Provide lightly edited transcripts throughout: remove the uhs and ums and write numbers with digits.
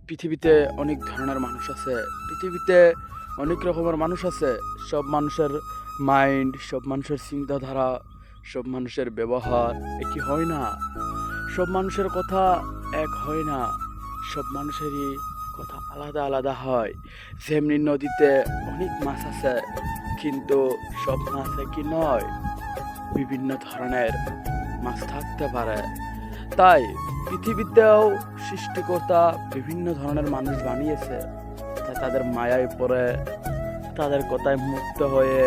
পৃথিবীতে অনেক ধরনের মানুষ আছে। পৃথিবীতে অনেক রকমের মানুষ আছে। সব মানুষের মাইন্ড, সব মানুষের চিন্তাধারা, সব মানুষের ব্যবহার একই হয় না। সব মানুষের কথা এক হয় না। সব মানুষেরই কথা আলাদা আলাদা হয়। যেমনি নদীতে অনেক মাছ আছে, কিন্তু সব মাছ একই নয়। বিভিন্ন ধরনের মাছ থাকতে পারে। তাই পৃথিবীতেও সৃষ্টিকর্তা বিভিন্ন ধরনের মানুষ বানিয়েছে। তাই তাদের মায়ায় পড়ে, তাদের কথায় মুগ্ধ হয়ে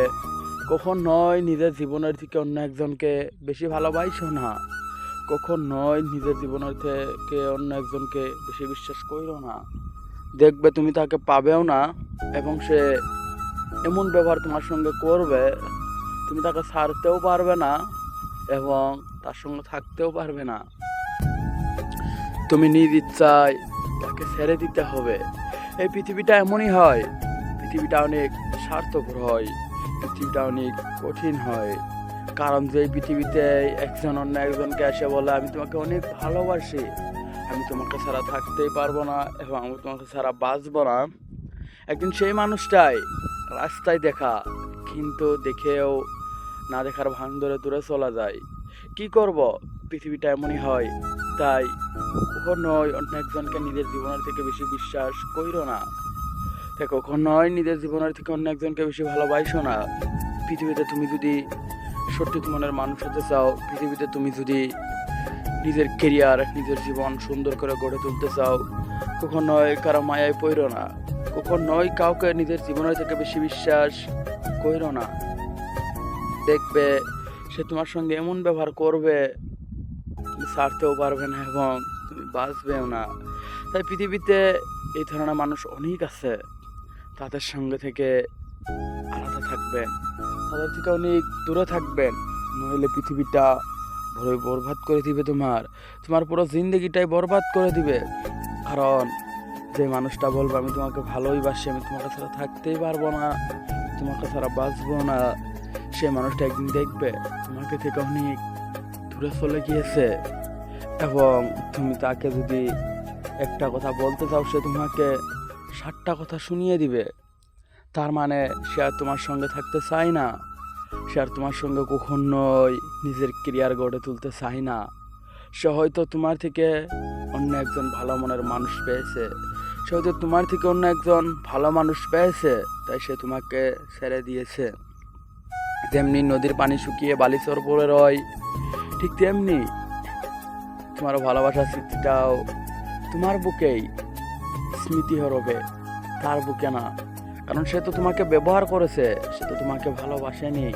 কখন নয় নিজের জীবনের থেকে অন্য একজনকে বেশি ভালোবাসো না, কখন নয় নিজের জীবনের থেকে অন্য একজনকে বেশি বিশ্বাস করো না। দেখবে তুমি তাকে পাবেও না, এবং সে এমন ব্যবহার তোমার সঙ্গে করবে, তুমি তাকে ছাড়তেও পারবে না এবং তার সঙ্গে থাকতেও পারবে না। তুমি নিজ ইচ্ছায় তাকে ছেড়ে দিতে হবে। এই পৃথিবীটা এমনই হয়। পৃথিবীটা অনেক স্বার্থপর হয়, পৃথিবীটা অনেক কঠিন হয়। কারণ যে পৃথিবীতে একজন অন্য একজনকে এসে বলে আমি তোমাকে অনেক ভালোবাসি, আমি তোমাকে ছাড়া থাকতেই পারবো না এবং আমি তোমাকে ছাড়া বাঁচবো না, একদিন সেই মানুষটাই রাস্তায় দেখা, কিন্তু দেখেও না দেখার ভান ধরে দূরে চলে যায়। কি করব, পৃথিবীটা এমনই হয়। তাই কখনোই অন্য একজনকে নিজের জীবনের থেকে বেশি বিশ্বাস কইরো না। তাই কখনোই নিজের জীবনের থেকে অন্য একজনকে বেশি ভালোবাসো না। পৃথিবীতে তুমি যদি সঠিক মনের মানুষ হতে চাও, পৃথিবীতে তুমি যদি নিজের কেরিয়ার, নিজের জীবন সুন্দর করে গড়ে তুলতে চাও, কখনোই কারো মায়ায় পড়ো না, কখনোই কাউকে নিজের জীবনের থেকে বেশি বিশ্বাস কইরো না। দেখবে সে তোমার সঙ্গে এমন ব্যবহার করবে, তুমি ছাড়তেও পারবে না এবং তুমি বাঁচবেও না। তাই পৃথিবীতে এই ধরনের মানুষ অনেক আছে। তাদের সঙ্গে থেকে আলাদা থাকবেন, তাদের থেকে অনেক দূরে থাকবেন, নইলে পৃথিবীটা ভরে বরবাদ করে দিবে। তোমার পুরো জিন্দগিটাই বরবাদ করে দিবে। কারণ যে মানুষটা বলবে আমি তোমাকে ভালোই বাসি, আমি তোমাকে ছাড়া থাকতেই পারবো না, তোমাকে ছাড়া বাঁচবো না, সে মানুষটা একদিন দেখবে তোমাকে থেকে অনেক দূরে চলে গিয়েছে। এবং তুমি তাকে যদি একটা কথা বলতে চাও, সে তোমাকে 60টা কথা শুনিয়ে দিবে। তার মানে সে আর তোমার সঙ্গে থাকতে চায় না, সে আর তোমার সঙ্গে কখনোই নিজের কেরিয়ার গড়ে তুলতে চায় না। সে হয়তো তোমার থেকে অন্য একজন ভালো মনের মানুষ পেয়েছে, সে হয়তো তোমার থেকে অন্য একজন ভালো মানুষ পেয়েছে, তাই সে তোমাকে ছেড়ে দিয়েছে। যেমনি নদীর পানি শুকিয়ে বালিচর পড়ে রয়, ঠিক তেমনি তোমার ভালোবাসার স্মৃতিটাও তোমার বুকেই স্মৃতি হবে, তার বুকে না। কারণ সে তো তোমাকে ব্যবহার করেছে, সে তো তোমাকে ভালোবাসেনি।